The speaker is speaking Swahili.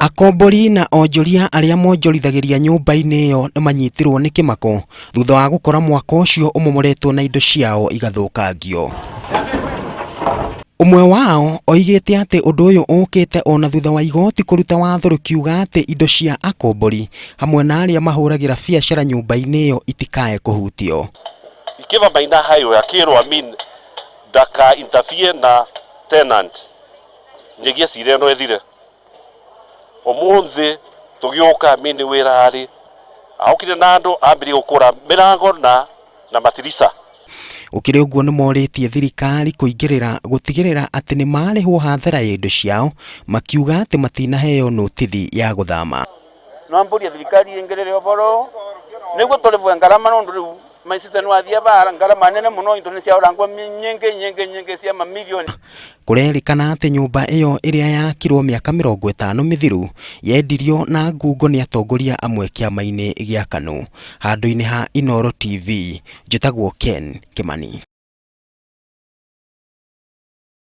Akombori na onjoria aria monjorithagiria nyumba-ini iyo manyitirwo ni kimako thutha wa gukora mwako ucio umomoretwo na indo ciao igathukangio. Umwe wao oigite ati undu uyu ukite ona thutha wa igoti kuruta watho rukiuga ati indo cia akombori hamwe na aria mahuragira biacara nyumba-ini iyo itikae kuhutio. Ikiva Maina hayo akirwo ndaka interfere na tenant nyegia cira no ethire omuthi tugioka mini wira ari aukire na andu ambiri gukura mirango na matirisa. Ukire uguo ni moritie thirikari kuingirira gutigirira ati ni marihwo hathara ya indo ciao makiuga ati matinaheo notithi ya guthama. No mburi thirikari ingirire ovoro niguo turivwe ngarama no ndu maisisa no athia bara ngarama nene muno into ni cia urangwa nyingi cia mamilioni. Kurerikana ati nyumba iyo iria yakirwo miaka 50 mithiru yendirio na ngungo ni atongoria amwe kiama-ini gia KANU. Handu-ini ha Inooro TV, njitagwo Ken Kimani.